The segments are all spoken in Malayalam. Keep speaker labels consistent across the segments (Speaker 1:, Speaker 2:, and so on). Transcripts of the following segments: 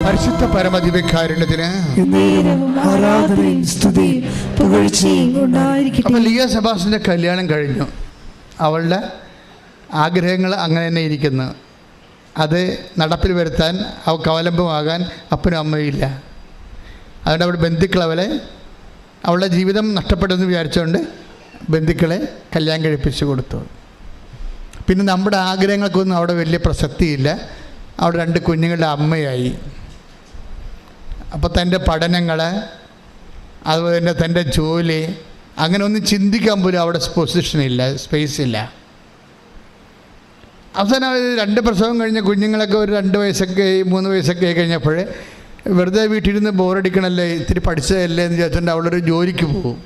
Speaker 1: പരിശുദ്ധ പരമദിവ്യകാരുണ്യത്തിന്
Speaker 2: ആരാധനയും സ്തുതിയും പുകഴ്ചയും ഉണ്ടായിരിക്കട്ടെ.
Speaker 1: അപ്പോൾ ലിയ സെബാസ്റ്റിൻ്റെ കല്യാണം കഴിഞ്ഞു. അവളുടെ ആഗ്രഹങ്ങൾ അങ്ങനെ തന്നെ ഇരിക്കുന്നു. അത് നടപ്പിൽ വരുത്താൻ അവൾക്ക് അവലംബമാകാൻ അപ്പനും അമ്മയും ഇല്ല. അതുകൊണ്ട് അവളുടെ ബന്ധുക്കൾ അവളുടെ ജീവിതം നഷ്ടപ്പെടുമെന്ന് വിചാരിച്ചുകൊണ്ട് ബന്ധുക്കളെ കല്യാണം കഴിപ്പിച്ച് കൊടുത്തു. പിന്നെ നമ്മുടെ ആഗ്രഹങ്ങൾക്കൊന്നും അവിടെ വലിയ പ്രസക്തിയില്ല. അവിടെ 2 കുഞ്ഞുങ്ങളുടെ അമ്മയായി. അപ്പോൾ തൻ്റെ പഠനങ്ങൾ, അതുപോലെ തന്നെ തൻ്റെ ജോലി, അങ്ങനെ ഒന്നും ചിന്തിക്കാൻ പോലും അവിടെ പൊസിഷനില്ല, സ്പേസ് ഇല്ല. അവസാനം 2 പ്രസവം കഴിഞ്ഞ കുഞ്ഞുങ്ങളൊക്കെ ഒരു 2 വയസ്സൊക്കെ 3 വയസ്സൊക്കെ കഴിഞ്ഞപ്പോൾ വെറുതെ വീട്ടിലിരുന്ന് ബോറടിക്കണമല്ലേ, ഇത്തിരി പഠിച്ചതല്ലേ എന്ന് വിചാരിച്ചുകൊണ്ട് അവളൊരു ജോലിക്ക് പോകും.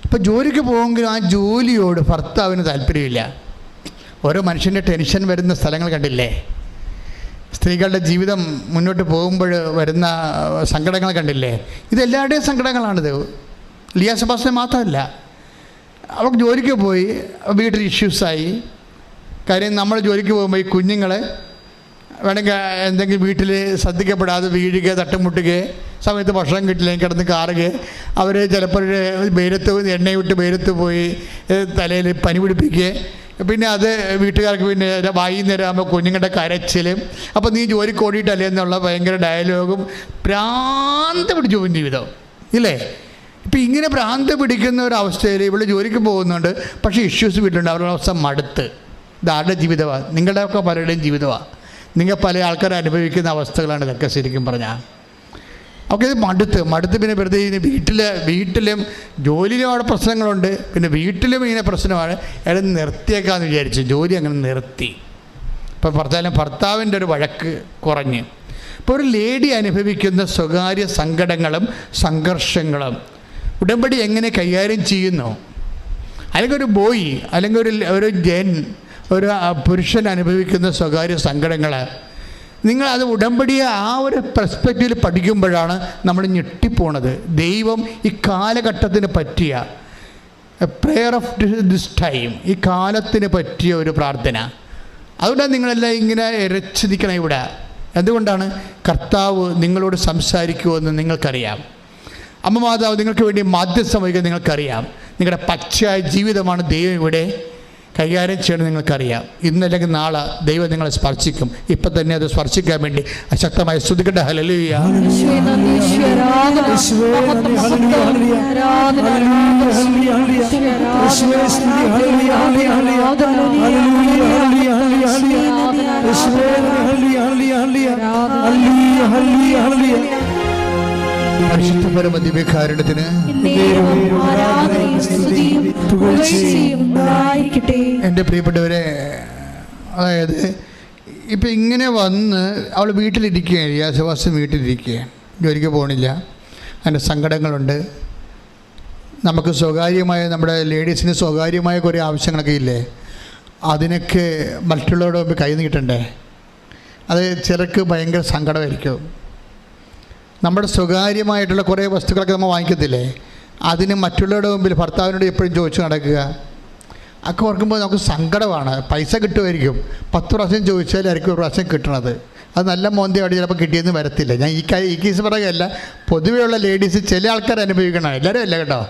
Speaker 1: അപ്പോൾ ജോലിക്ക് പോകുമെങ്കിലും ആ ജോലിയോട് ഭർത്താവിന് താല്പര്യമില്ല. ഓരോ മനുഷ്യൻ്റെ ടെൻഷൻ വരുന്ന സ്ഥലങ്ങൾ കണ്ടില്ലേ? സ്ത്രീകളുടെ ജീവിതം മുന്നോട്ട് പോകുമ്പോൾ വരുന്ന സങ്കടങ്ങൾ കണ്ടില്ലേ? ഇതെല്ലാവരുടെയും സങ്കടങ്ങളാണിത്. ലിയ സെബാസ്റ്റിന് മാത്രമല്ല. അവൾക്ക് ജോലിക്ക് പോയി, വീട്ടിൽ ഇഷ്യൂസായി. കാര്യം നമ്മൾ ജോലിക്ക് പോകുമ്പോൾ ഈ കുഞ്ഞുങ്ങളെ വേണമെങ്കിൽ എന്തെങ്കിലും വീട്ടിൽ ശ്രദ്ധിക്കപ്പെടാതെ വീഴുക, തട്ടുമുട്ടുക, സമയത്ത് ഭക്ഷണം കിട്ടില്ല, കിടന്ന് കാറുക, അവർ ചിലപ്പോൾ വെയിലത്ത് എണ്ണയിട്ട് വെയിലത്ത് പോയി തലയിൽ പനി പിടിപ്പിക്കുക. പിന്നെ അത് വീട്ടുകാർക്ക് പിന്നെ വൈകുന്നേരം ആകുമ്പോൾ കുഞ്ഞുങ്ങളുടെ കരച്ചിലും. അപ്പോൾ നീ ജോലിക്ക് ഓടിയിട്ടല്ലേ എന്നുള്ള ഭയങ്കര ഡയലോഗും, ഭ്രാന്ത് പിടിച്ചു പോകും ജീവിതം ഇല്ലേ? ഇപ്പം ഇങ്ങനെ ഭ്രാന്ത് പിടിക്കുന്ന ഒരവസ്ഥയിൽ ഇവിടെ ജോലിക്ക് പോകുന്നുണ്ട്, പക്ഷേ ഇഷ്യൂസ് വീട്ടിലുണ്ട്. അവരുടെ അവസ്ഥ മടുത്ത്. ഇതാരുടെ ജീവിതമാണ്? നിങ്ങളുടെയൊക്കെ പലരുടെയും ജീവിതമാണ്. നിങ്ങൾ പല ആൾക്കാർ അനുഭവിക്കുന്ന അവസ്ഥകളാണ് ഇതൊക്കെ ശരിക്കും പറഞ്ഞാൽ. ഒക്കെ ഇത് മടുത്ത് പിന്നെ വെറുതെ വീട്ടിലും ജോലിയിലും അവിടെ പ്രശ്നങ്ങളുണ്ട്, പിന്നെ വീട്ടിലും ഇങ്ങനെ പ്രശ്നമാണ്. അയാൾ നിർത്തിയേക്കാമെന്ന് വിചാരിച്ചു. ജോലി അങ്ങനെ നിർത്തി. ഇപ്പോൾ ഭർത്താവിൻ്റെ ഒരു വഴക്ക് കുറഞ്ഞ്. ഇപ്പോൾ ഒരു ലേഡി അനുഭവിക്കുന്ന സ്വകാര്യ സങ്കടങ്ങളും സംഘർഷങ്ങളും ഉടമ്പടി എങ്ങനെ കൈകാര്യം ചെയ്യുന്നു? അല്ലെങ്കിൽ ഒരു ബോയ്, അല്ലെങ്കിൽ ഒരു പുരുഷൻ അനുഭവിക്കുന്ന സ്വകാര്യ സങ്കടങ്ങൾ, നിങ്ങളത് ഉടമ്പടിയെ ആ ഒരു പെർസ്പെക്റ്റീവിൽ പഠിക്കുമ്പോഴാണ് നമ്മൾ ഞെട്ടിപ്പോണത്. ദൈവം ഈ കാലഘട്ടത്തിന് പറ്റിയ പ്രെയർ ഓഫ് ദിസ് ടൈം, ഈ കാലത്തിന് പറ്റിയ ഒരു പ്രാർത്ഥന. അതുകൊണ്ടാണ് നിങ്ങളെല്ലാം ഇങ്ങനെ ഇരച്ചു നിൽക്കണം ഇവിടെ. എന്തുകൊണ്ടാണ്? കർത്താവ് നിങ്ങളോട് സംസാരിക്കുമെന്ന് നിങ്ങൾക്കറിയാം. അമ്മ മാതാവ് നിങ്ങൾക്ക് വേണ്ടി മാധ്യസ്ഥം വഹിക്കാൻ നിങ്ങൾക്കറിയാം. നിങ്ങളുടെ പച്ചയായ ജീവിതമാണ് ദൈവം ഇവിടെ കൈകാര്യം ചെയ്യണം നിങ്ങൾക്കറിയാം. ഇന്നല്ലെങ്കിൽ നാളെ ദൈവം നിങ്ങളെ സ്പർശിക്കും. ഇപ്പം തന്നെ അത് സ്പർശിക്കാൻ വേണ്ടി ശക്തമായി സ്തുതിക്കട്ടെ. ഹല്ലേലൂയ. പരിശുദ്ധ പരമദിവ്യകാരുണ്യത്തിന് എൻ്റെ പ്രിയപ്പെട്ടവരെ, അതായത് ഇപ്പം ഇങ്ങനെ വന്ന് അവൾ വീട്ടിലിരിക്കുകയാണ്. ലിയ സെബാസ്റ്റിൻ വീട്ടിലിരിക്കുകയാണ്, ജോലിക്ക് പോകണില്ല. അതിൻ്റെ സങ്കടങ്ങളുണ്ട്. നമുക്ക് സ്വകാര്യമായ, നമ്മുടെ ലേഡീസിന് സ്വകാര്യമായ കുറേ ആവശ്യങ്ങളൊക്കെ ഇല്ലേ? അതിനൊക്കെ മറ്റുള്ളവരുടെ മുമ്പ് കൈ നീട്ടണ്ടേ? അത് ചിലർക്ക് ഭയങ്കര സങ്കടമായിരിക്കും. നമ്മുടെ സ്വകാര്യമായിട്ടുള്ള കുറേ വസ്തുക്കളൊക്കെ നമ്മൾ വാങ്ങിക്കത്തില്ലേ? അതിന് മറ്റുള്ളവരുടെ മുമ്പിൽ ഭർത്താവിനോട് എപ്പോഴും ചോദിച്ചു നടക്കുക, ഒക്കെ ഓർക്കുമ്പോൾ നമുക്ക് സങ്കടമാണ്. പൈസ കിട്ടുമായിരിക്കും, 10 പ്രാവശ്യം ചോദിച്ചാലായിരിക്കും 1 പ്രാവശ്യം കിട്ടണത്. അത് നല്ല മോന്തയോട് ചിലപ്പോൾ കിട്ടിയെന്ന് വരത്തില്ല. ഞാൻ ഈ കേസ് പറയുകയല്ല, പൊതുവെയുള്ള ലേഡീസ് ചില ആൾക്കാർ അനുഭവിക്കണം, എല്ലാവരും അല്ല കേട്ടോ.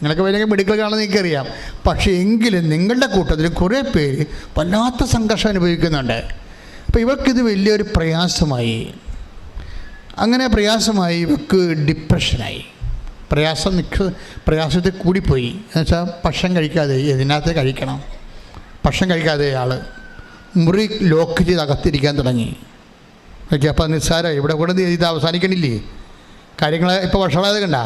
Speaker 1: നിങ്ങൾക്ക് വലിയ മെഡിക്കൽ കാണുന്നത് എനിക്കറിയാം. പക്ഷേ എങ്കിലും നിങ്ങളുടെ കൂട്ടത്തിൽ കുറേ പേര് വല്ലാത്ത സംഘർഷം അനുഭവിക്കുന്നുണ്ട്. അപ്പോൾ ഇവർക്കിത് വലിയൊരു പ്രയാസമായി. അങ്ങനെ പ്രയാസമായി ഇവർക്ക് ഡിപ്രഷനായി. പ്രയാസത്തിൽ കൂടിപ്പോയി. എന്നുവെച്ചാൽ ഭക്ഷണം കഴിക്കാതെ, ഇതിനകത്ത് കഴിക്കണം, ഭക്ഷണം കഴിക്കാതെ ആൾ മുറി ലോക്ക് ചെയ്ത് അകത്തിരിക്കാൻ തുടങ്ങി. ഓക്കെ, അപ്പോൾ നിസ്സാരം ഇവിടെ കൂടെ ഇത് അവസാനിക്കണില്ലേ കാര്യങ്ങൾ? ഇപ്പോൾ വർഷങ്ങളായത് കണ്ട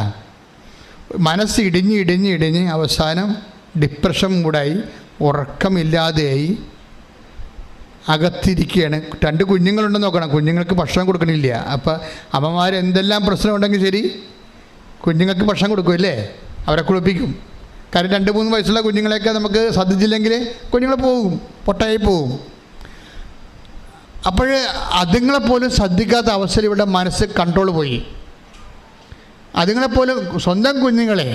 Speaker 1: മനസ്സ് ഇടിഞ്ഞ് അവസാനം ഡിപ്രഷൻ മൂടായി, ഉറക്കമില്ലാതെയായി, അകത്തിരിക്കുകയാണ്. 2 കുഞ്ഞുങ്ങളുണ്ടെന്ന് നോക്കണം. കുഞ്ഞുങ്ങൾക്ക് ഭക്ഷണം കൊടുക്കണില്ല. അപ്പോൾ അമ്മമാർ എന്തെല്ലാം പ്രശ്നമുണ്ടെങ്കിൽ ശരി കുഞ്ഞുങ്ങൾക്ക് ഭക്ഷണം കൊടുക്കുമല്ലേ, അവരെ കുളിപ്പിക്കും. കാര്യം 2-3 വയസ്സുള്ള കുഞ്ഞുങ്ങളെയൊക്കെ നമുക്ക് ശ്രദ്ധിച്ചില്ലെങ്കിൽ കുഞ്ഞുങ്ങൾ പോകും, പൊട്ടായി പോകും. അപ്പോൾ അതുങ്ങളെപ്പോലും ശ്രദ്ധിക്കാത്ത അവസ്ഥയിൽ ഇവിടെ മനസ്സ് കൺട്രോൾ പോയി. അതുങ്ങളെപ്പോലും സ്വന്തം കുഞ്ഞുങ്ങളെ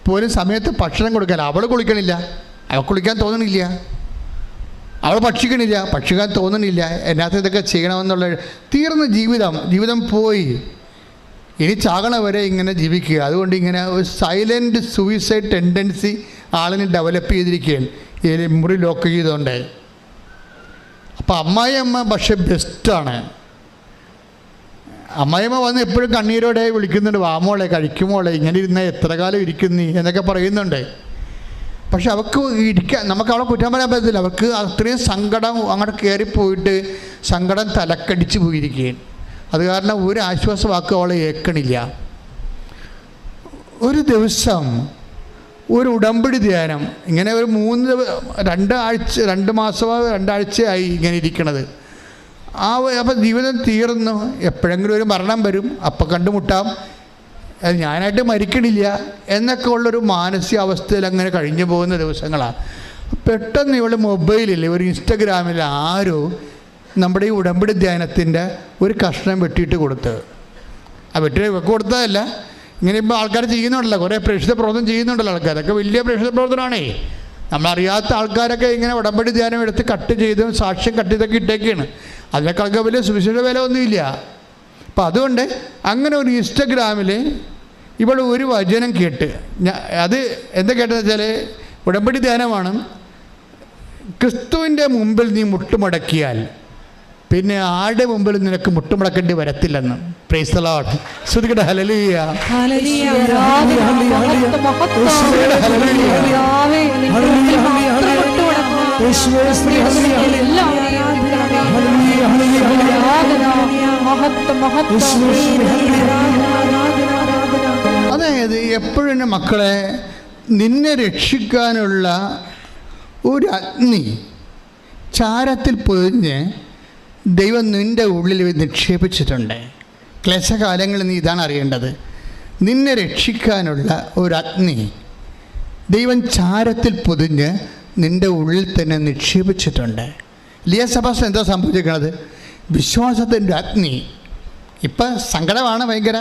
Speaker 1: പോലും സമയത്ത് ഭക്ഷണം കൊടുക്കാൻ അവൾ കുളിക്കണില്ല, അവൾ കുളിക്കാൻ തോന്നണില്ല. അവൾ ഭക്ഷിക്കാൻ തോന്നണില്ല, എന്നാത്ത ഇതൊക്കെ ചെയ്യണമെന്നുള്ള തീർന്ന ജീവിതം പോയി. ഇനി ചാകണ വരെ ഇങ്ങനെ ജീവിക്കുക. അതുകൊണ്ട് ഇങ്ങനെ ഒരു സൈലൻറ്റ് സൂയിസൈഡ് ടെൻഡൻസി ആളിന് ഡെവലപ്പ് ചെയ്തിരിക്കുകയാണ് ഈ മുറി ലോക്ക് ചെയ്തുകൊണ്ട്. അപ്പോൾ അമ്മായിയമ്മ പക്ഷെ ബെസ്റ്റാണ്. അമ്മായിയമ്മ വന്ന് എപ്പോഴും കണ്ണീരോടെ വിളിക്കുന്നുണ്ട്, വാമോളെ കഴിക്കുമോളെ, ഇങ്ങനെ ഇരുന്നാൽ എത്ര കാലം ഇരിക്കുന്നീ എന്നൊക്കെ പറയുന്നുണ്ട്. പക്ഷെ അവൾക്ക് നമുക്ക് അവളെ കുറ്റം പറയാൻ പറ്റത്തില്ല. അവൾക്ക് അത്രയും സങ്കടം അങ്ങോട്ട് കയറിപ്പോയിട്ട് സങ്കടം തലക്കടിച്ച് പോയിരിക്കുകയാണ്. അത് കാരണം ഒരു ആശ്വാസവാക്കും അവളെ ഏൽക്കണില്ല. ഒരു ദിവസം ഒരു ഉടമ്പടി ധ്യാനം ഇങ്ങനെ ഒരു 2 മാസമോ 2 ആഴ്ചയായി ഇങ്ങനെ ഇരിക്കണത്. അപ്പം ജീവിതം തീർന്നു. എപ്പോഴെങ്കിലും ഒരു മരണം വരും, അപ്പം കണ്ടുമുട്ടാം, ഞാനായിട്ട് മരിക്കണില്ല എന്നൊക്കെ ഉള്ളൊരു മാനസികാവസ്ഥയിൽ അങ്ങനെ കഴിഞ്ഞു പോകുന്ന ദിവസങ്ങളാണ്. പെട്ടെന്ന് ഇവൾ മൊബൈലിൽ ഒരു ഇൻസ്റ്റഗ്രാമിൽ ആരോ നമ്മുടെ ഈ ഉടമ്പടി ധ്യാനത്തിൻ്റെ ഒരു കഷ്ണം വെട്ടിയിട്ട് കൊടുത്ത്, കൊടുത്തതല്ല, ഇങ്ങനെ ഇപ്പോൾ ആൾക്കാർ ചെയ്യുന്നുണ്ടല്ലോ, കുറേ പ്രേക്ഷിത പ്രവർത്തനം ചെയ്യുന്നുണ്ടല്ലോ ആൾക്കാരൊക്കെ, വലിയ പ്രേക്ഷിത പ്രവർത്തനമാണേ. നമ്മളറിയാത്ത ആൾക്കാരൊക്കെ ഇങ്ങനെ ഉടമ്പടി ധ്യാനം എടുത്ത് കട്ട് ചെയ്തും സാക്ഷ്യം കട്ട് ചെയ്തൊക്കെ ഇട്ടേക്കാണ്. അതിനേക്കാളൊക്കെ വലിയ സുവിശേഷ വില ഒന്നുമില്ല. അപ്പം അതുകൊണ്ട് അങ്ങനെ ഒരു ഇൻസ്റ്റഗ്രാമിൽ ഇവൾ ഒരു വചനം കേട്ട്, അത് എന്താ കേട്ടതെന്ന് വെച്ചാൽ ഉടമ്പടി ധ്യാനമാണ്. ക്രിസ്തുവിൻ്റെ മുമ്പിൽ നീ മുട്ടുമടക്കിയാൽ പിന്നെ ആരുടെ മുമ്പിൽ നിനക്ക് മുട്ടുമടക്കേണ്ടി വരത്തില്ലെന്ന്. Praise the lord. സ്തുതിക്കട്ടെ. ഹല്ലേലൂയ. അതായത് എപ്പോഴും എൻ്റെ മക്കളെ, നിന്നെ രക്ഷിക്കാനുള്ള ഒരു അഗ്നി ചാരത്തിൽ പൊതിഞ്ഞ് ദൈവം നിൻ്റെ ഉള്ളിൽ നിക്ഷേപിച്ചിട്ടുണ്ട്. ക്ലേശകാലങ്ങളിൽ നീ ഇതാണ് അറിയേണ്ടത്. നിന്നെ രക്ഷിക്കാനുള്ള ഒരു അഗ്നി ദൈവം ചാരത്തിൽ പൊതിഞ്ഞ് നിൻ്റെ ഉള്ളിൽ തന്നെ നിക്ഷേപിച്ചിട്ടുണ്ട്. ലിയ സെബാസ്റ്റ്യൻ എന്താ സംഭവിച്ചിരിക്കുന്നത്? വിശ്വാസത്തിൻ്റെ അഗ്നി. ഇപ്പം സങ്കടമാണ് ഭയങ്കര,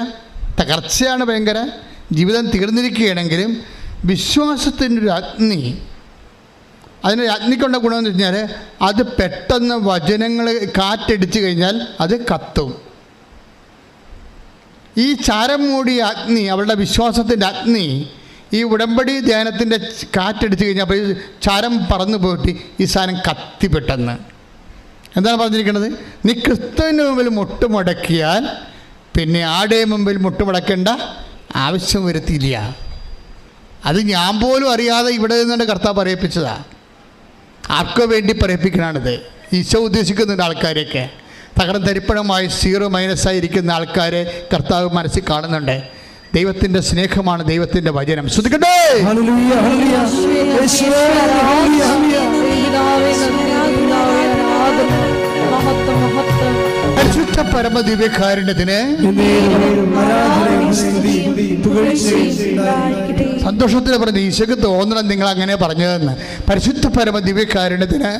Speaker 1: തകർച്ചയാണ് ഭയങ്കര, ജീവിതം തീർന്നിരിക്കുകയാണെങ്കിലും വിശ്വാസത്തിൻ്റെ ഒരു അഗ്നി, അതിന് അഗ്നിക്കൊണ്ട ഗുണമെന്ന് വെച്ച് കഴിഞ്ഞാൽ അത് പെട്ടെന്ന് വചനങ്ങൾ കാറ്റടിച്ച് കഴിഞ്ഞാൽ അത് കത്തും. ഈ ചാരം മൂടിയ അഗ്നി, അവളുടെ വിശ്വാസത്തിൻ്റെ അഗ്നി, ഈ ഉടമ്പടി ധ്യാനത്തിൻ്റെ കാറ്റടിച്ച് കഴിഞ്ഞാൽ അപ്പോൾ ഈ ചാരം പറന്നു പോയിട്ട് ഈ സാധനം കത്തി പെട്ടെന്ന്. എന്താണ് പറഞ്ഞിരിക്കുന്നത്? നീ ക്രിസ്തുവിൻ്റെ മുമ്പിൽ മുട്ടുമടക്കിയാൽ പിന്നെ ആടെ മുമ്പിൽ മുട്ടുമടക്കേണ്ട ആവശ്യം വരുത്തിയില്ല. അത് ഞാൻ പോലും അറിയാതെ ഇവിടെ നിന്നുകൊണ്ട് കർത്താവ് പറയിപ്പിച്ചതാണ്. ആർക്കോ വേണ്ടി പറയിപ്പിക്കണാണിത്. ഈശോ ഉദ്ദേശിക്കുന്നുണ്ട് ആൾക്കാരെയൊക്കെ. തകർന്ന് തരിപ്പണമായി -ആയിരിക്കുന്ന ആൾക്കാരെ കർത്താവ് മനസ്സിൽ കാണുന്നുണ്ട്. ദൈവത്തിൻ്റെ സ്നേഹമാണ് ദൈവത്തിൻ്റെ വചനം. ശ്രദ്ധിക്കട്ടെ. പരിശുദ്ധ പരമദിവ്യകാരുണ്യത്തിന് സന്തോഷത്തിൽ പറഞ്ഞ് ഈശോയ്ക്ക് തോന്നണം നിങ്ങൾ അങ്ങനെ പറഞ്ഞതെന്ന്. പരിശുദ്ധ പരമദിവ്യകാരുണ്യത്തിന്,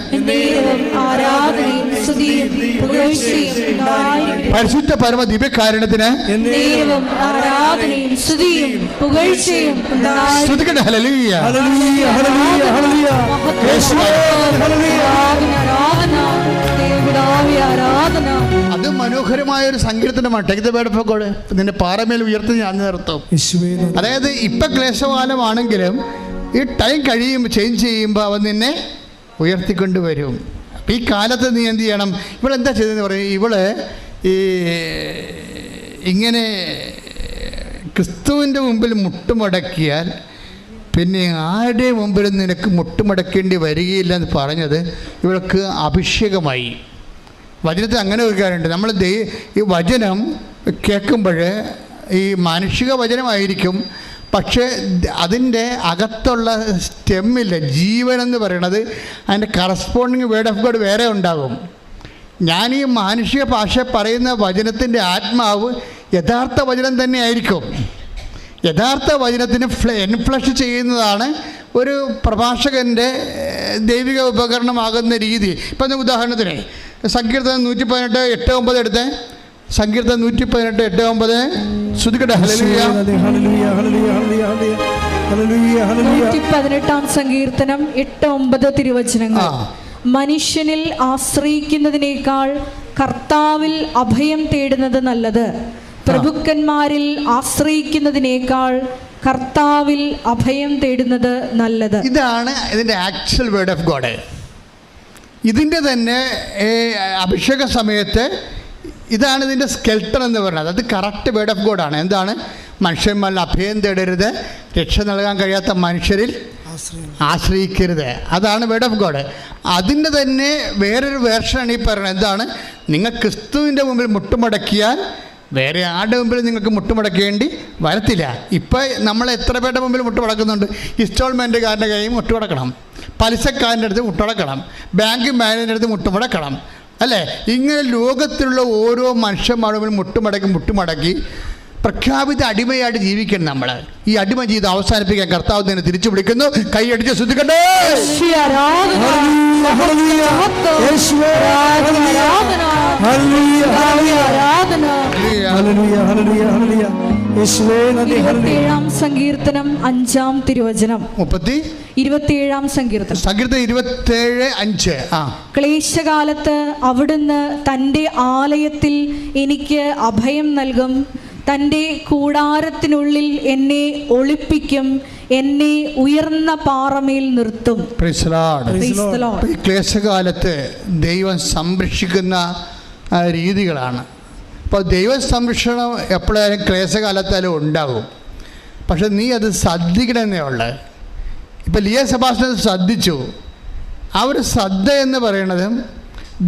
Speaker 1: പരിശുദ്ധ പരമദിവ്യകാരുണ്യത്തിന് സ്തുതിക്കട്ടെ. ഹല്ലേലൂയ. അത് മനോഹരമായ ഒരു സങ്കീർത്തനമാണ്. Take the word of God. നിന്റെ പാറമേൽ ഉയർത്തി ഞാൻ നിർത്തും. അതായത് ഇപ്പം ക്ലേശകാലമാണെങ്കിലും ഈ ടൈം കഴിയുമ്പോൾ, ചേഞ്ച് ചെയ്യുമ്പോൾ അവൻ നിന്നെ ഉയർത്തിക്കൊണ്ട് വരും. അപ്പം ഈ കാലത്ത് നീ എന്ത് ചെയ്യണം? ഇവളെന്താ ചെയ്തതെന്ന് പറയും. ഇവള് ഈ ഇങ്ങനെ ക്രിസ്തുവിൻ്റെ മുമ്പിൽ മുട്ടുമടക്കിയാൽ പിന്നെ ആരുടെ മുമ്പിലും നിനക്ക് മുട്ടുമടക്കേണ്ടി വരികയില്ല എന്ന് പറഞ്ഞത് ഇവൾക്ക് അഭിഷേകമായി. വചനത്തിൽ അങ്ങനെ ഒരു കാര്യമുണ്ട്. നമ്മൾ ഈ വചനം കേൾക്കുമ്പോൾ ഈ മാനുഷിക വചനമായിരിക്കും, പക്ഷേ അതിൻ്റെ അകത്തുള്ള സ്റ്റെമ്മില്ല, ജീവനെന്ന് പറയണത് അതിൻ്റെ കറസ്പോണ്ടിങ് വേർഡ് ഓഫ് ഗോഡ് വേറെ ഉണ്ടാകും. ഞാൻ ഈ മാനുഷിക ഭാഷ പറയുന്ന വചനത്തിൻ്റെ ആത്മാവ് യഥാർത്ഥ വചനം തന്നെ ആയിരിക്കും. യഥാർത്ഥ വചനത്തിന് എൻഫ്ലഷ് ചെയ്യുന്നതാണ് ഒരു പ്രഭാഷകൻ്റെ ദൈവിക ഉപകരണമാകുന്ന രീതി. ഇപ്പം ഉദാഹരണത്തിന് സങ്കീർത്തനം 118:8-9 എടുത്ത്. സങ്കീർത്തനം 118:8-9. ശ്രുതിക്കട്ടെ. ഹല്ലേലൂയ.
Speaker 2: 118 സങ്കീർത്തനം 8-9 തിരുവചനങ്ങൾ.
Speaker 3: മനുഷ്യനിൽ ആശ്രയിക്കുന്നതിനേക്കാൾ കർത്താവിൽ അഭയം തേടുന്നത് നല്ലത്. പ്രഭുക്കന്മാരിൽ ആശ്രയിക്കുന്നതിനേക്കാൾ കർത്താവിൽ അഭയം തേടുന്നത് നല്ലത്.
Speaker 1: ഇതാണ് ഇതിൻ്റെ ആക്ച്വൽ വേർഡ് ഓഫ് ഗോഡ്. ഇതിൻ്റെ തന്നെ അഭിഷേക സമയത്ത് ഇതാണ് ഇതിൻ്റെ സ്കെൽട്ടൺ എന്ന് പറയുന്നത്. അത് കറക്റ്റ് വേർഡ് ഓഫ് ഗോഡാണ്. എന്താണ്? മനുഷ്യന്മാരിൽ അഭയം തേടരുത്, രക്ഷ നൽകാൻ കഴിയാത്ത മനുഷ്യരിൽ ആശ്രയിക്കരുത്. അതാണ് വേർഡ് ഓഫ് ഗോഡ്. അതിൻ്റെ തന്നെ വേറൊരു വേർഷനാണ് ഈ പറയുന്നത്. എന്താണ്? നിങ്ങൾ ക്രിസ്തുവിൻ്റെ മുമ്പിൽ മുട്ടുമടക്കിയാൽ വേറെ ആരുടെ മുമ്പിൽ നിങ്ങൾക്ക് മുട്ടുമടക്കേണ്ടി വരത്തില്ല. ഇപ്പം നമ്മൾ എത്ര പേരുടെ മുമ്പിൽ മുട്ടുമടക്കുന്നുണ്ട്? ഇൻസ്റ്റാൾമെൻറ്റുകാരൻ്റെ കയ്യിൽ മുട്ടുമടക്കണം, പലിശക്കാരൻ്റെ അടുത്ത് മുട്ടുമടക്കണം, ബാങ്ക് മാനേജറിൻ്റെ അടുത്ത് മുട്ടുമടക്കണം, അല്ലേ? ഇങ്ങനെ ലോകത്തിലുള്ള ഓരോ മനുഷ്യന്മാരുടെ മുട്ടുമടക്കി പ്രഖ്യാപിത അടിമയായിട്ട് ജീവിക്കണം നമ്മൾ. ഈ അടിമ ജീവിതം അവസാനിപ്പിക്കാൻ കർത്താവ് തന്നെ തിരിച്ചു വിളിക്കുന്നു. കൈയടിച്ച് ശ്രദ്ധിക്കട്ടെ.
Speaker 3: സങ്കീർത്തനം 5-ാം തിരുവചനം. 27-ാം സങ്കീർത്തനം
Speaker 1: 27:5.
Speaker 3: ക്ലേശകാലത്ത് അവിടുന്ന് തൻ്റെ ആലയത്തിൽ എനിക്ക് അഭയം നൽകും, തൻ്റെ കൂടാരത്തിനുള്ളിൽ എന്നെ ഒളിപ്പിക്കും, എന്നെ ഉയർന്ന പാറമേൽ നിർത്തും.
Speaker 1: ഈ ക്ലേശകാലത്ത് ദൈവം സംരക്ഷിക്കുന്ന രീതികളാണ്. അപ്പോൾ ദൈവ സംരക്ഷണം എപ്പോഴായാലും ക്ലേശകാലത്തായാലും ഉണ്ടാകും. പക്ഷെ നീ അത് ശ്രദ്ധിക്കണമെന്നേ ഉള്ളത്. ഇപ്പം ലിയ സെബാസ്റ്റ്യൻ ശ്രദ്ധിച്ചു. ആ ഒരു ശ്രദ്ധ എന്ന് പറയുന്നത്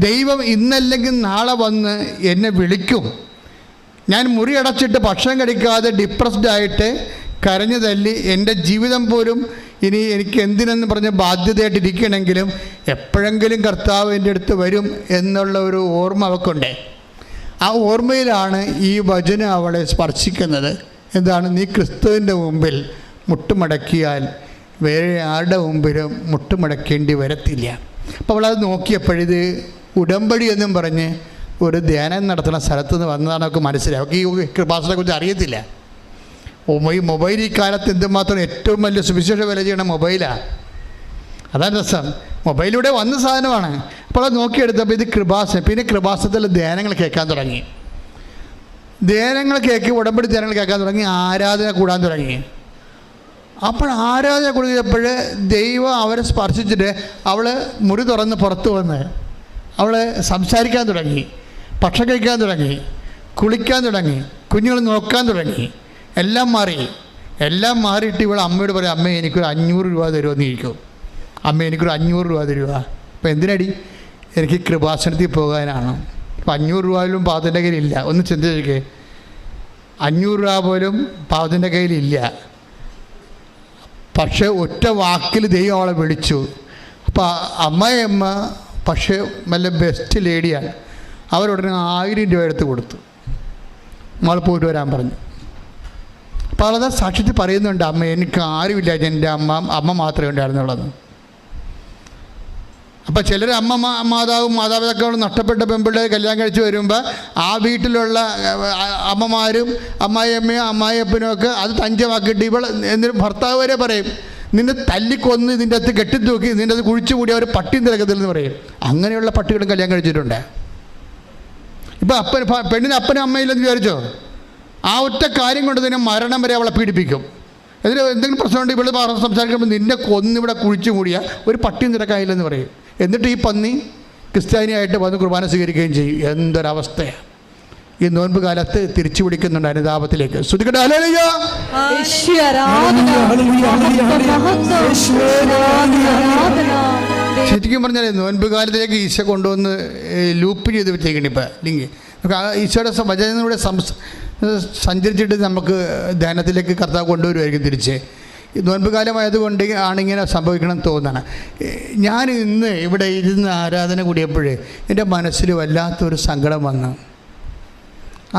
Speaker 1: ദൈവം ഇന്നല്ലെങ്കിൽ നാളെ വന്ന് എന്നെ വിളിക്കും. ഞാൻ മുറി അടച്ചിട്ട് ഭക്ഷണം കഴിക്കാതെ ഡിപ്രസ്ഡായിട്ട് കരഞ്ഞു തല്ലി എൻ്റെ ജീവിതം പോലും ഇനി എനിക്ക് എന്തിനെന്ന് പറഞ്ഞ് ബാധ്യതയായിട്ടിരിക്കണമെങ്കിലും എപ്പോഴെങ്കിലും കർത്താവ് എൻ്റെ അടുത്ത് വരും എന്നുള്ള ഒരു ഓർമ്മ അവൾക്കുണ്ട്. ആ ഓർമ്മയിലാണ് ഈ വചനം അവളെ സ്പർശിക്കുന്നത്. എന്താണ്? നീ ക്രിസ്തുവിൻ്റെ മുമ്പിൽ മുട്ടുമടക്കിയാൽ വേറെ ആരുടെ മുമ്പിലും മുട്ടുമടക്കേണ്ടി വരത്തില്ല. അപ്പോൾ അവളത് നോക്കിയപ്പോഴിത് ഉടമ്പടി എന്നും പറഞ്ഞ് ഒരു ധ്യാനം നടത്തുന്ന സ്ഥലത്ത് നിന്ന് വന്നതാണ് അവർക്ക് മനസ്സിലായി. അവർക്ക് ഈ കൃപാസനത്തെ കുറിച്ച് അറിയത്തില്ല. ഈ മൊബൈൽ ഈ കാലത്ത് എന്തുമാത്രം ഏറ്റവും വലിയ സുവിശേഷ വില ചെയ്യണ മൊബൈലാണ്. അതാണ് രസം. മൊബൈലിലൂടെ വന്ന സാധനമാണ്. അപ്പോൾ അത് നോക്കിയെടുത്തപ്പോൾ ഇത് കൃപാസനം. പിന്നെ കൃപാസനത്തിൽ ധ്യാനങ്ങൾ കേൾക്കാൻ തുടങ്ങി. ഉടമ്പടി ധ്യാനങ്ങൾ കേൾക്കാൻ തുടങ്ങി. ആരാധന കൂടാൻ തുടങ്ങി. അപ്പോൾ ആരാധന കൂടിയപ്പോൾ ദൈവം അവരെ സ്പർശിച്ചിട്ട് അവൾ മുറി തുറന്ന് പുറത്ത് വന്ന് അവൾ സംസാരിക്കാൻ തുടങ്ങി, ഭക്ഷണം കഴിക്കാൻ തുടങ്ങി, കുളിക്കാൻ തുടങ്ങി, കുഞ്ഞുങ്ങൾ നോക്കാൻ തുടങ്ങി. എല്ലാം മാറിയിട്ട് ഇവൾ അമ്മയോട് പറയും, അമ്മ എനിക്കൊരു 500 രൂപ തരുമെന്ന് ഇരിക്കും. അമ്മ എനിക്കൊരു 500 രൂപ തരുക. അപ്പോൾ എന്തിനടി? എനിക്ക് കൃപാസനത്തിൽ പോകാനാണ്. അപ്പോൾ 500 രൂപ പോലും പാവത്തിൻ്റെ കയ്യിലില്ല. ഒന്ന് ചിന്തിച്ചേ, 500 രൂപ പോലും പാവത്തിൻ്റെ കയ്യിലില്ല. പക്ഷേ ഒറ്റ വാക്കിൽ ദൈവം അവളെ വിളിച്ചു. അപ്പോൾ അമ്മയമ്മ പക്ഷേ നല്ല ബെസ്റ്റ് ലേഡിയാണ്. അവരുടനെ 1000 രൂപ എടുത്ത് കൊടുത്തു. നമ്മൾ പോയിട്ട് വരാൻ പറഞ്ഞു. അപ്പോൾ അവളത് സാക്ഷ്യത്തിൽ പറയുന്നുണ്ട്, അമ്മ എനിക്ക് ആരുമില്ല, എൻ്റെ അമ്മ മാത്രമേ ഉണ്ടായിരുന്നുള്ളത്. അപ്പോൾ ചിലർ മാതാപിതാക്കളും നഷ്ടപ്പെട്ട പെൺപിള്ളേർ കല്യാണം കഴിച്ച് വരുമ്പോൾ ആ വീട്ടിലുള്ള അമ്മമാരും അമ്മായിയപ്പനും ഒക്കെ അത് തഞ്ചമാക്കിയിട്ട് ഇവൾ എന്നിട്ട് ഭർത്താവ് വരെ പറയും, നിന്നെ തല്ലിക്കൊന്ന് ഇതിൻ്റെ അകത്ത് കെട്ടിത്തൂക്കി നിൻ്റെ അത് കുഴിച്ചു കൂടി അവർ പട്ടിയും തിരക്കത്തില്ലെന്ന് പറയും. അങ്ങനെയുള്ള പട്ടികളും കല്യാണം കഴിച്ചിട്ടുണ്ട്. ഇപ്പോൾ പെണ്ണിന് അപ്പനും അമ്മയില്ലെന്ന് വിചാരിച്ചോ? ആ ഒറ്റ കാര്യം കൊണ്ട് തന്നെ മരണം വരെ അവളെ പീഡിപ്പിക്കും. എന്നിട്ട് എന്തെങ്കിലും പ്രശ്നമുണ്ട് ഇവിടെ സംസാരിക്കുമ്പോൾ നിന്നെ കൊന്നിവിടെ കുഴിച്ചു മൂടിയ ഒരു പട്ടിയും തിരക്കായില്ലെന്ന് പറയും. എന്നിട്ട് ഈ പന്നി ക്രിസ്ത്യാനിയായിട്ട് വന്ന് കുർബാന സ്വീകരിക്കുകയും ചെയ്യും. എന്തൊരവസ്ഥയാണ്! ഈ നോൻപ് കാലത്ത് തിരിച്ചു പിടിക്കുന്നുണ്ട് അനുതാപത്തിലേക്ക്. ശരിക്കും പറഞ്ഞാൽ നോൻപ് കാലത്തിലേക്ക് ഈശോ കൊണ്ടുവന്ന് ലൂപ്പ് ചെയ്ത് വെച്ചേക്കണം. ഇപ്പം ലിങ്ക് ഈശോയുടെ വചനത്തിലൂടെ സഞ്ചരിച്ചിട്ട് നമുക്ക് ധ്യാനത്തിലേക്ക് കർത്താവ് കൊണ്ടുവരുമായിരിക്കും തിരിച്ച്. നോൻപ് കാലമായതുകൊണ്ട് ആണിങ്ങനെ സംഭവിക്കണം തോന്നണം. ഞാൻ ഇന്ന് ഇവിടെ ഇരുന്ന് ആരാധന കൂടിയപ്പോൾ എൻ്റെ മനസ്സിൽ വല്ലാത്തൊരു സങ്കടം വന്നു.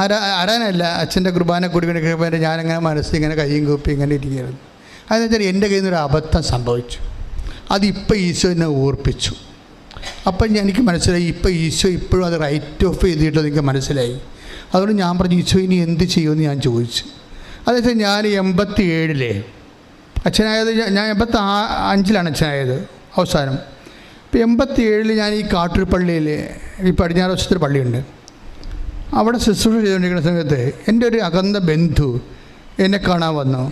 Speaker 1: ആരാധനയല്ല, അച്ഛൻ്റെ കുർബാന കൂടി കഴിക്കുമ്പോൾ ഞാനങ്ങനെ മനസ്സിങ്ങനെ കയ്യും കൂപ്പി ഇങ്ങനെ ഇരിക്കുകയായിരുന്നു. അതെന്ന് വെച്ചാൽ എൻ്റെ കയ്യിൽ നിന്നൊരു അബദ്ധം സംഭവിച്ചു. അതിപ്പോൾ ഈശോ എന്നെ ഓർപ്പിച്ചു. അപ്പം എനിക്ക് മനസ്സിലായി, ഇപ്പോൾ ഈശോ ഇപ്പോഴും അത് റൈറ്റ് ഓഫ് ചെയ്തിട്ട് എനിക്ക് മനസ്സിലായി. അതുകൊണ്ട് ഞാൻ പറഞ്ഞു, ഈശോ ഇനി എന്ത് ചെയ്യുമെന്ന് ഞാൻ ചോദിച്ചു. അതെന്നുവെച്ചാൽ ഞാൻ 87 അച്ഛനായത്. ഞാൻ 85 അച്ഛനായത് അവസാനം. ഇപ്പോൾ 87 ഞാൻ ഈ കാട്ടൂർ പള്ളിയിൽ, ഈ പടിഞ്ഞാറ് വശത്തൊരു പള്ളിയുണ്ട്, അവിടെ ശുശ്രൂഷ ചെയ്തുകൊണ്ടിരിക്കുന്ന സമയത്ത് എൻ്റെ ഒരു അകന്ന ബന്ധു എന്നെ കാണാൻ വന്നു.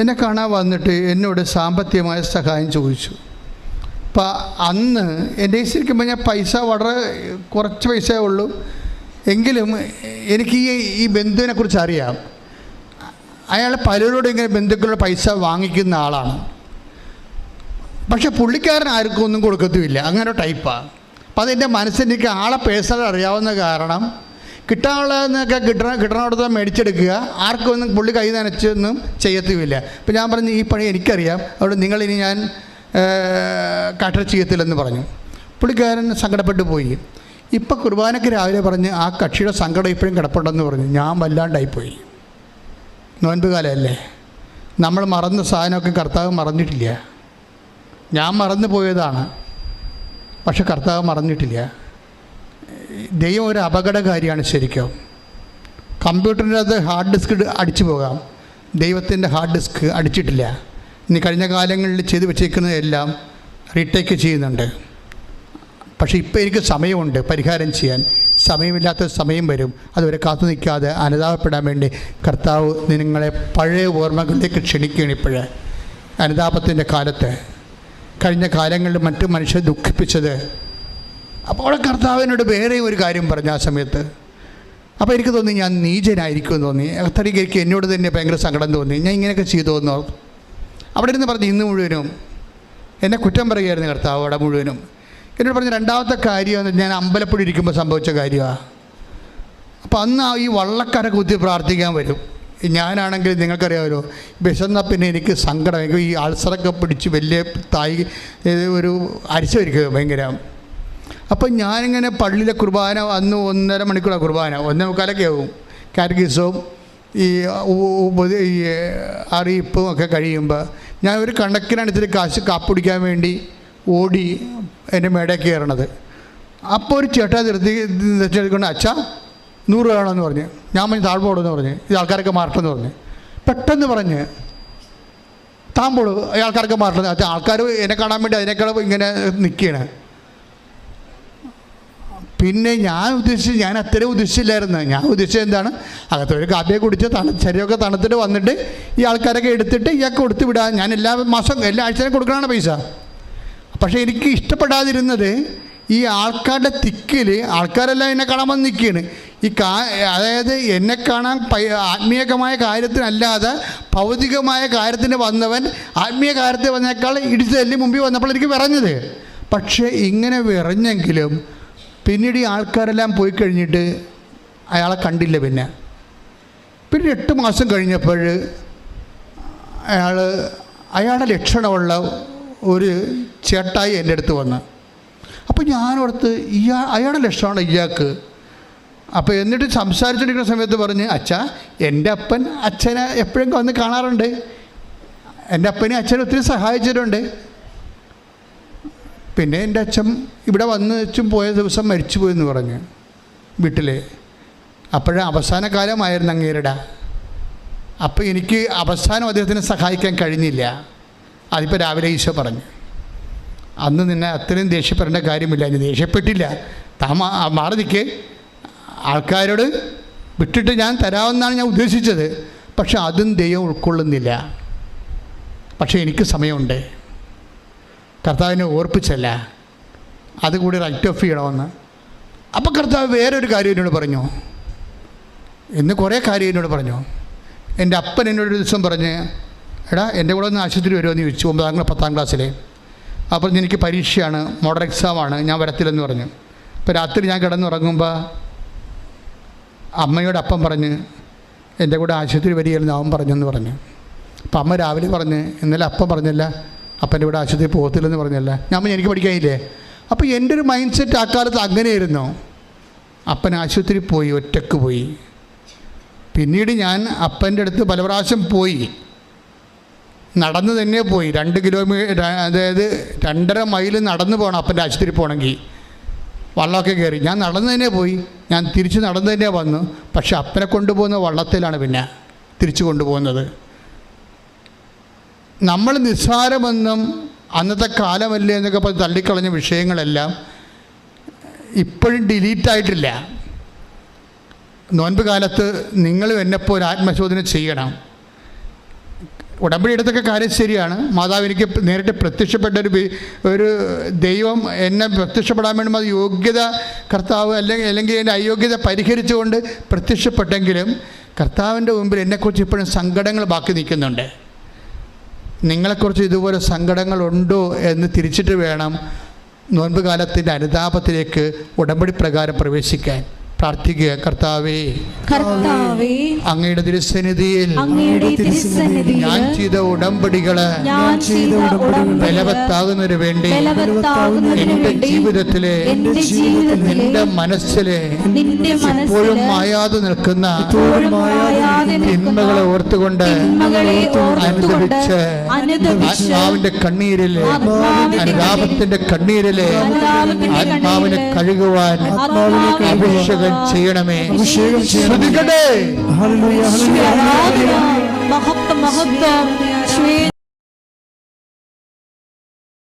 Speaker 1: എന്നെ കാണാൻ വന്നിട്ട് എന്നോട് സാമ്പത്തികമായ സഹായം ചോദിച്ചു. അപ്പം അന്ന് എൻ്റെ ശരിക്കും പറഞ്ഞാൽ പൈസ വളരെ കുറച്ച് പൈസയേ ഉള്ളൂ. എങ്കിലും എനിക്ക് ഈ ബന്ധുവിനെക്കുറിച്ച് അറിയാം. അയാൾ പലരോടും ഇങ്ങനെ ബന്ധുക്കളുടെ പൈസ വാങ്ങിക്കുന്ന ആളാണ്. പക്ഷെ പുള്ളിക്കാരൻ ആർക്കും ഒന്നും കൊടുക്കത്തുമില്ല, അങ്ങനെ ടൈപ്പാണ്. അപ്പം അതെൻ്റെ മനസ്സിലേക്ക് ആളെ പേഴ്സണൽ അറിയാവുന്ന കാരണം കിട്ടാനുള്ളതെന്നൊക്കെ കിട്ടണോടത്ത് മേടിച്ചെടുക്കുക, ആർക്കും ഒന്നും പുള്ളി കൈ നനച്ചൊന്നും ചെയ്യത്തുമില്ല. അപ്പം ഞാൻ പറഞ്ഞു, ഈ പണി എനിക്കറിയാം, അതുകൊണ്ട് നിങ്ങളിനി ഞാൻ കാട്ടർ ചെയ്യത്തില്ലെന്ന് പറഞ്ഞു. പുള്ളിക്കാരൻ സങ്കടപ്പെട്ടു പോയി. ഇപ്പം കുർബാനയ്ക്ക് രാവിലെ പറഞ്ഞ് ആ കക്ഷിയുടെ സങ്കടം ഇപ്പോഴും കിടപ്പുണ്ടെന്ന് പറഞ്ഞു. ഞാൻ വല്ലാണ്ടായിപ്പോയി. നോൻപ് കാലമല്ലേ, നമ്മൾ മറന്ന സാധനമൊക്കെ കർത്താവ് മറന്നിട്ടില്ല. ഞാൻ മറന്നു പോയതാണ്, പക്ഷെ കർത്താവ് മറന്നിട്ടില്ല. ദൈവം ഒരു അപകടകാരിയാണ് ശരിക്കും. കമ്പ്യൂട്ടറിൻ്റെ അത് ഹാർഡ് ഡിസ്ക് അടിച്ചു പോകാം, ദൈവത്തിൻ്റെ ഹാർഡ് ഡിസ്ക് അടിച്ചിട്ടില്ല. ഇനി കഴിഞ്ഞ കാലങ്ങളിൽ ചെയ്തു വെച്ചേക്കുന്നതെല്ലാം റീടേക്ക് ചെയ്യുന്നുണ്ട്. പക്ഷേ ഇപ്പോൾ എനിക്ക് സമയമുണ്ട് പരിഹാരം ചെയ്യാൻ. സമയമില്ലാത്ത സമയം വരും. അതുവരെ കാത്തു നിൽക്കാതെ അനുതാപപ്പെടാൻ വേണ്ടി കർത്താവ് നിങ്ങളെ പഴയ ഓർമ്മകളിലേക്ക് ക്ഷണിക്കുകയാണ്. ഇപ്പോഴേ അനുതാപത്തിൻ്റെ കാലത്ത് കഴിഞ്ഞ കാലങ്ങളിൽ മറ്റു മനുഷ്യരെ ദുഃഖിപ്പിച്ചത്. അപ്പോൾ കർത്താവിനോട് വേറെ ഒരു കാര്യം പറഞ്ഞു ആ സമയത്ത്. അപ്പോൾ എനിക്ക് തോന്നി ഞാൻ നീചനായിരിക്കുമെന്ന് തോന്നി. അത്രയ്ക്ക് എന്നോട് തന്നെ ഭയങ്കര സങ്കടം തോന്നി. ഞാൻ ഇങ്ങനെയൊക്കെ ചെയ്തോന്നോ. അവിടെ ഇരുന്ന് പറഞ്ഞു ഇന്ന് മുഴുവനും എന്നെ കുറ്റം പറയുകയായിരുന്നു കർത്താവ്. അവിടെ മുഴുവനും എന്നോട് പറഞ്ഞ രണ്ടാമത്തെ കാര്യം ഞാൻ അമ്പലപ്പുഴ ഇരിക്കുമ്പോൾ സംഭവിച്ച കാര്യമാണ്. അപ്പോൾ അന്ന് ഈ വള്ളക്കര കുത്തി പ്രാർത്ഥിക്കാൻ വരും. ഞാനാണെങ്കിൽ നിങ്ങൾക്കറിയാമല്ലോ, വിശന്നാൽ പിന്നെ എനിക്ക് സങ്കടം, എനിക്ക് ഈ അൾസറൊക്കെ പിടിച്ച് വലിയ ഒരു അരിശമായിരിക്കും ഭയങ്കര. അപ്പം ഞാനിങ്ങനെ പള്ളിയിലെ കുർബാന അന്ന് 1.5 മണിക്കൂറാണ് കുർബാന, 1:45 ആവും. കാറ്റഗിസവും ഈ അറിയിപ്പും ഒക്കെ കഴിയുമ്പോൾ ഞാൻ ഒരു കണക്കിനടുത്തിട്ട് കാപ്പ് പിടിക്കാൻ വേണ്ടി ഓടി എൻ്റെ മേടയിൽ കയറണത്. അപ്പോൾ ഒരു ചേട്ടാ നിർത്തിക്കൊണ്ട് അച്ഛാ 100 രൂപ വേണമെന്ന് പറഞ്ഞ്. ഞാൻ പറഞ്ഞ് താഴ്പോടെന്ന് പറഞ്ഞ്, ഇത് ആൾക്കാരൊക്കെ മാറട്ടെന്ന് പറഞ്ഞ്. പെട്ടെന്ന് പറഞ്ഞ് താമ്പോള് ആൾക്കാരൊക്കെ മാറട്ടെന്ന്. അച്ഛാ ആൾക്കാർ എന്നെ കാണാൻ വേണ്ടി അതിനേക്കാൾ ഇങ്ങനെ നിൽക്കുകയാണ്. പിന്നെ ഞാൻ അത്രയും ഉദ്ദേശിച്ചില്ലായിരുന്നു. ഞാൻ ഉദ്ദേശിച്ചത് എന്താണ്, അകത്തൊരു കാപ്പിയെ കുടിച്ച് ശരീരമൊക്കെ തണുത്തിട്ട് വന്നിട്ട് ഈ ആൾക്കാരൊക്കെ എടുത്തിട്ട് ഇയാൾക്ക് കൊടുത്ത് വിടാൻ. ഞാൻ എല്ലാ ആഴ്ചയും കൊടുക്കണമാണ് പൈസ. പക്ഷേ എനിക്ക് ഇഷ്ടപ്പെടാതിരുന്നത് ഈ ആൾക്കാരുടെ തിക്കിൽ ആൾക്കാരെല്ലാം എന്നെ കാണാൻ വന്ന് നിൽക്കുകയാണ്. അതായത് എന്നെ കാണാൻ ആത്മീയമായ കാര്യത്തിനല്ലാതെ ഭൗതികമായ കാര്യത്തിന് വന്നവൻ ആത്മീയ കാര്യത്തിൽ വന്നേക്കാൾ ഇടിച്ചതല്ലി മുമ്പിൽ വന്നപ്പോൾ എനിക്ക് വിറഞ്ഞത്. പക്ഷേ ഇങ്ങനെ വിറഞ്ഞെങ്കിലും പിന്നീട് ഈ ആൾക്കാരെല്ലാം പോയി കഴിഞ്ഞിട്ട് അയാളെ കണ്ടില്ല. പിന്നെ 8 മാസം കഴിഞ്ഞപ്പോൾ അയാളുടെ ലക്ഷണമുള്ള ഒരു ചേട്ടായി എൻ്റെ അടുത്ത് വന്ന്. അപ്പോൾ ഞാനോർത്ത് അയാളുടെ ലക്ഷണമാണ് ഇയാൾക്ക്. അപ്പോൾ എന്നിട്ട് സംസാരിച്ചുകൊണ്ടിരിക്കുന്ന സമയത്ത് പറഞ്ഞ്, അച്ഛാ എൻ്റെ അപ്പൻ അച്ഛനെ എപ്പോഴും വന്ന് കാണാറുണ്ട്, എൻ്റെ അപ്പനെ അച്ഛനെ ഒത്തിരി സഹായിച്ചിട്ടുണ്ട്. പിന്നെ എൻ്റെ അച്ഛൻ ഇവിടെ വന്ന് വെച്ചും പോയ ദിവസം മരിച്ചു പോയെന്ന് പറഞ്ഞ് വീട്ടിൽ. അപ്പോഴേ അവസാന കാലമായിരുന്നു അങ്ങേരുടെ. അപ്പോൾ എനിക്ക് അവസാനം അദ്ദേഹത്തിനെ സഹായിക്കാൻ കഴിഞ്ഞില്ല. അതിപ്പോൾ രാവിലെ ഈശോ പറഞ്ഞു, അന്ന് നിന്നെ അത്രയും ദേഷ്യപ്പെടേണ്ട കാര്യമില്ല. ഇനി ദേഷ്യപ്പെട്ടില്ല, മാറി നിൽക്ക്, ആൾക്കാരോട് വിട്ടിട്ട് ഞാൻ തരാമെന്നാണ് ഞാൻ ഉദ്ദേശിച്ചത്. പക്ഷെ അതും ദൈവം ഉൾക്കൊള്ളുന്നില്ല. പക്ഷേ എനിക്ക് സമയമുണ്ട്, കർത്താവിനെ ഓർപ്പിച്ചല്ല, അതുകൂടി റൈറ്റ് ഓഫ് ചെയ്യണമെന്ന്. അപ്പോൾ കർത്താവ് വേറൊരു കാര്യം എന്നോട് പറഞ്ഞു. ഇന്ന് കുറേ കാര്യം എന്നോട് പറഞ്ഞു. എൻ്റെ അപ്പൻ എന്നോടൊരു ദിവസം പറഞ്ഞ്, എടാ എൻ്റെ കൂടെ ഒന്ന് ആശുപത്രി വരുമോ എന്ന് ചോദിച്ചു. 10ാം ക്ലാസ്സിലെ. അപ്പോൾ എനിക്ക് പരീക്ഷയാണ്, മോഡൽ എക്സാമാണ്, ഞാൻ വരത്തില്ലെന്ന് പറഞ്ഞു. അപ്പോൾ രാത്രി ഞാൻ കിടന്നുറങ്ങുമ്പോൾ അമ്മയോട് അപ്പം പറഞ്ഞ് എൻ്റെ കൂടെ ആശുപത്രി വരികയെന്ന് അവൻ പറഞ്ഞെന്ന് പറഞ്ഞു. അപ്പം അമ്മ രാവിലെ പറഞ്ഞ്, ഇന്നലെ അപ്പം പറഞ്ഞല്ല അപ്പൻ്റെ കൂടെ ആശുപത്രി പോകത്തില്ലെന്ന് പറഞ്ഞല്ല. ഞാൻ എനിക്ക് പഠിക്കാനില്ലേ. അപ്പോൾ എൻ്റെ ഒരു മൈൻഡ് സെറ്റ് ആ കാലത്ത് അങ്ങനെയായിരുന്നു. അപ്പൻ ആശുപത്രി പോയി, ഒറ്റക്ക് പോയി. പിന്നീട് ഞാൻ അപ്പൻ്റെ അടുത്ത് പല പ്രാവശ്യം പോയി, നടന്ന് തന്നെ പോയി. 2 കിലോമീറ്റർ, അതായത് 2.5 മൈൽ നടന്ന് പോകണം അപ്പൻ്റെ ആശുപത്രി പോകണമെങ്കിൽ. വള്ളമൊക്കെ കയറി ഞാൻ നടന്ന് തന്നെ പോയി, ഞാൻ തിരിച്ച് നടന്ന് തന്നെ വന്നു. പക്ഷെ അപ്പനെ കൊണ്ടുപോകുന്ന വള്ളത്തിലാണ് പിന്നെ തിരിച്ചു കൊണ്ടുപോകുന്നത്. നമ്മൾ നിസ്സാരമെന്നും അന്നത്തെ കാലമല്ലേ എന്നൊക്കെ പറഞ്ഞ് തള്ളിക്കളഞ്ഞ വിഷയങ്ങളെല്ലാം ഇപ്പോഴും ഡിലീറ്റായിട്ടില്ല. നോൻപ് കാലത്ത് നിങ്ങളും എന്നെപ്പോൾ ഒരു ആത്മശോധന ചെയ്യണം. ഉടമ്പടി എടുത്തൊക്കെ കാര്യം ശരിയാണ്. മാതാവ് എനിക്ക് നേരിട്ട് പ്രത്യക്ഷപ്പെട്ട ഒരു ദൈവം എന്നെ പ്രത്യക്ഷപ്പെടാൻ വേണ്ടി അത് യോഗ്യത കർത്താവ് അല്ലെങ്കിൽ എൻ്റെ അയോഗ്യത പരിഹരിച്ചുകൊണ്ട് പ്രത്യക്ഷപ്പെട്ടെങ്കിലും കർത്താവിൻ്റെ മുമ്പിൽ എന്നെക്കുറിച്ച് ഇപ്പോഴും സങ്കടങ്ങൾ ബാക്കി നിൽക്കുന്നുണ്ട്. നിങ്ങളെക്കുറിച്ച് ഇതുപോലെ സങ്കടങ്ങളുണ്ടോ എന്ന് തിരിച്ചിട്ട് വേണം നോൻപ് കാലത്തിൻ്റെ അനുതാപത്തിലേക്ക് ഉടമ്പടി പ്രകാരം പ്രവേശിക്കാൻ. പ്രാർത്ഥിക്കുക. കർത്താവേ, അങ്ങയുടെ തിരുസന്നിധിയിൽ ഞാൻ ചെയ്ത ഉടമ്പടികള് ബലവത്താകുന്നതിന് വേണ്ടി എൻ്റെ ജീവിതത്തിലെ നിന്റെ മനസ്സിലെ ഇപ്പോഴും മായാതെ നിൽക്കുന്ന തിന്മകളെ ഓർത്തുകൊണ്ട് അനുദപിച്ച് ആത്മാവിന്റെ കണ്ണീരിലെ അനുതാപത്തിന്റെ കണ്ണീരിലെ ആത്മാവിനെ കഴുകുവാൻ അഭിഷേകം ചെയ്യണമേ. ശ്രദ്ധിക്കട്ടെ.
Speaker 3: മഹത്വം